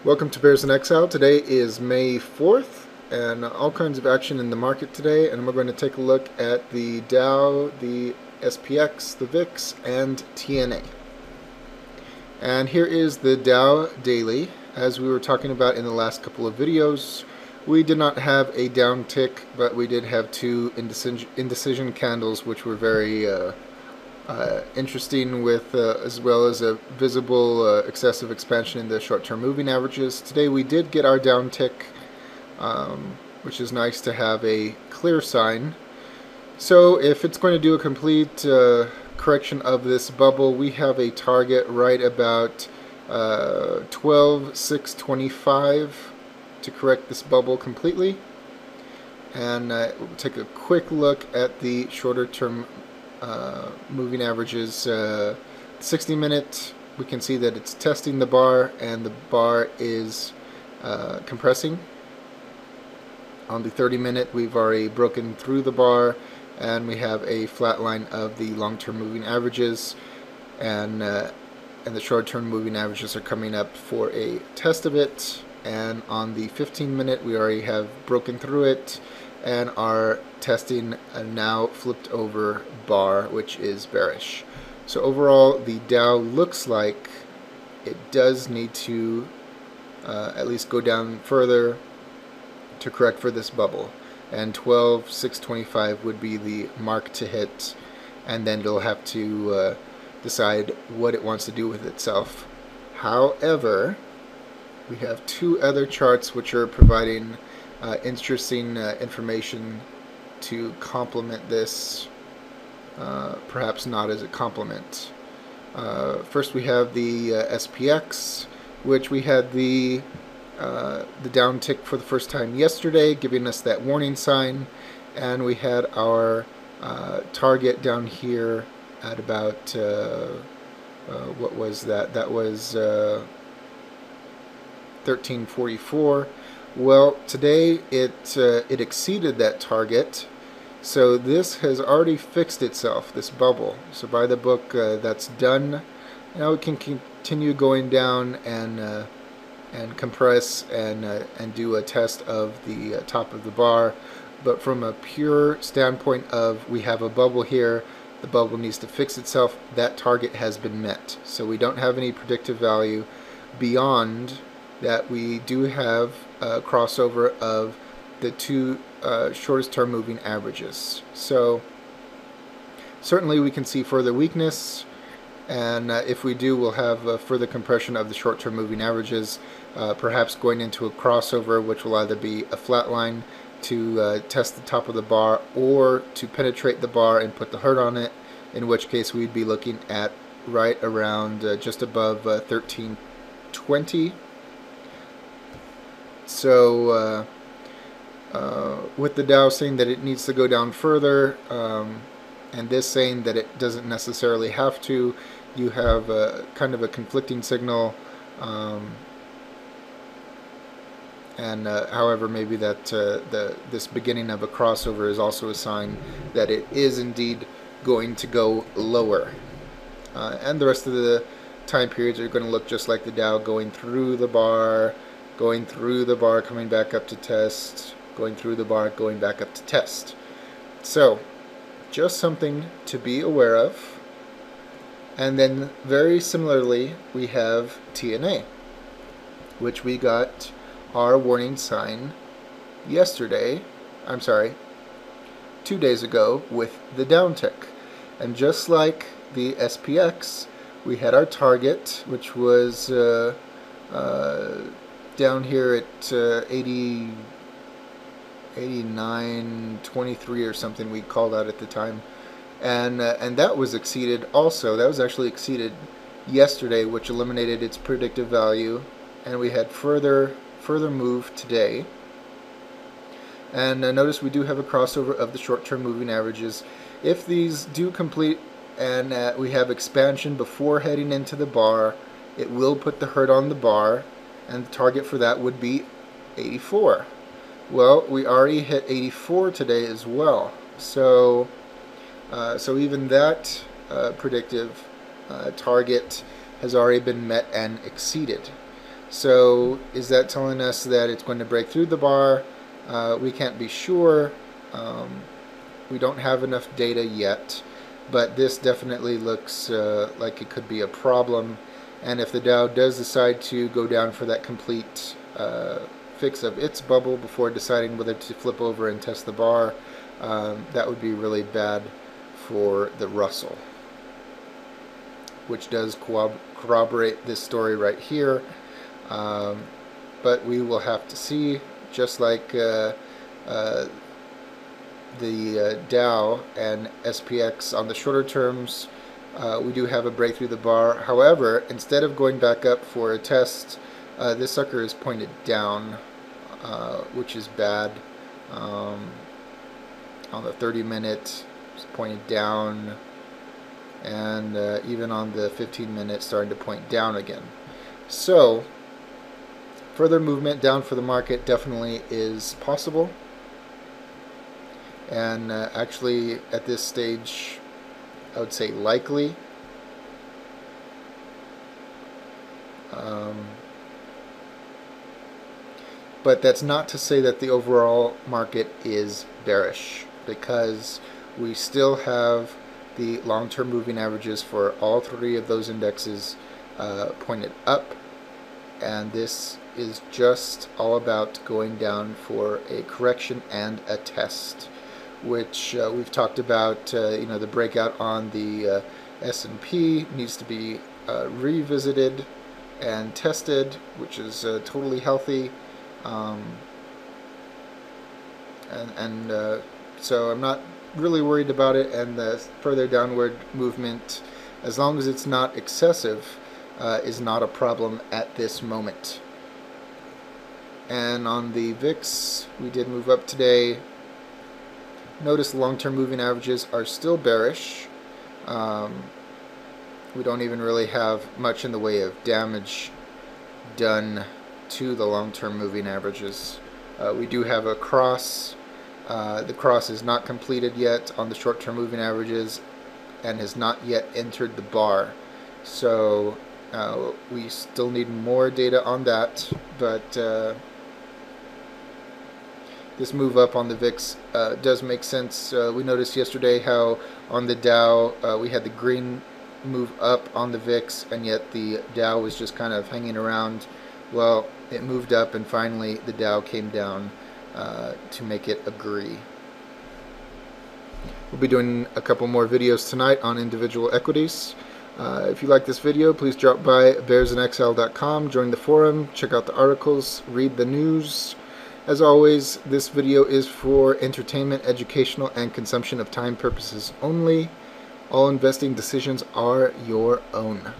Welcome to Bears in Exile. Today is May 4th, and all kinds of action in the market today, and we're going to take a look at the Dow, the SPX, the VIX, and TNA. And here is the Dow Daily. As we were talking about in the last couple of videos, we did not have a down tick, but we did have two indecision candles, which were very interesting, with as well as a visible excessive expansion in the short-term moving averages. Today we did get our down tick, which is nice to have a clear sign. So if it's going to do a complete correction of this bubble, we have a target right about 12,625 to correct this bubble completely. And we'll take a quick look at the shorter term moving averages. 60-minute, we can see that it's testing the bar, and the bar is compressing. On the 30-minute, we've already broken through the bar, and we have a flat line of the long-term moving averages, and the short-term moving averages are coming up for a test of it. And on the 15-minute, we already have broken through it and are testing a now flipped over bar, which is bearish. So overall, the Dow looks like it does need to at least go down further to correct for this bubble, and 12,625 would be the mark to hit, and then it'll have to decide what it wants to do with itself. However, we have two other charts which are providing interesting information to complement this, perhaps not as a complement. First, we have the SPX, which we had the down tick for the first time yesterday, giving us that warning sign, and we had our target down here at about what was that? That was 1344. Well, today it exceeded that target, so this has already fixed itself, this bubble. So by the book, that's done. Now it can continue going down and compress and do a test of the top of the bar. But from a pure standpoint of, we have a bubble here, the bubble needs to fix itself. That target has been met, so we don't have any predictive value beyond that. We do have a crossover of the two shortest term moving averages. So certainly we can see further weakness, and if we do, we'll have further compression of the short term moving averages, perhaps going into a crossover, which will either be a flat line to test the top of the bar, or to penetrate the bar and put the hurt on it, in which case we'd be looking at right around just above 1320. So with the Dow saying that it needs to go down further, and this saying that it doesn't necessarily have to, you have kind of a conflicting signal. However, maybe that this beginning of a crossover is also a sign that it is indeed going to go lower. And the rest of the time periods are going to look just like the Dow, going through the bar, going through the bar, coming back up to test, going through the bar, going back up to test. So just something to be aware of. And then very similarly, we have TNA, which we got our warning sign yesterday, 2 days ago, with the down tick. And just like the SPX, we had our target, which was down here at 89.23 or something we called out at the time, and that was exceeded also. That was actually exceeded yesterday, which eliminated its predictive value, and we had further move today. And notice we do have a crossover of the short-term moving averages. If these do complete and we have expansion before heading into the bar, it will put the hurt on the bar, and the target for that would be 84. Well, we already hit 84 today as well, so even that predictive target has already been met and exceeded. So is that telling us that it's going to break through the bar? We can't be sure. We don't have enough data yet, but this definitely looks like it could be a problem. And if the Dow does decide to go down for that complete fix of its bubble before deciding whether to flip over and test the bar, that would be really bad for the Russell, which does corroborate this story right here. But we will have to see, just like the Dow and SPX on the shorter terms, we do have a break through the bar. However, instead of going back up for a test, this sucker is pointed down, which is bad. On the 30-minute, it's pointed down, and even on the 15-minute, starting to point down again. So further movement down for the market definitely is possible, and actually at this stage I would say likely. But that's not to say that the overall market is bearish, because we still have the long-term moving averages for all three of those indexes pointed up, and this is just all about going down for a correction and a test, which we've talked about. The breakout on the S&P needs to be revisited and tested, which is totally healthy. So I'm not really worried about it, and the further downward movement, as long as it's not excessive, is not a problem at this moment. And on the VIX, we did move up today. Notice the long-term moving averages are still bearish. We don't even really have much in the way of damage done to the long-term moving averages. We do have a cross. The cross is not completed yet on the short-term moving averages and has not yet entered the bar. So we still need more data on that, but this move up on the VIX does make sense. We noticed yesterday how on the Dow we had the green move up on the VIX, and yet the Dow was just kind of hanging around. Well, it moved up, and finally the Dow came down to make it agree. We'll be doing a couple more videos tonight on individual equities. If you like this video, please drop by bearsandexile.com, join the forum, check out the articles, read the news. As always, this video is for entertainment, educational, and consumption of time purposes only. All investing decisions are your own.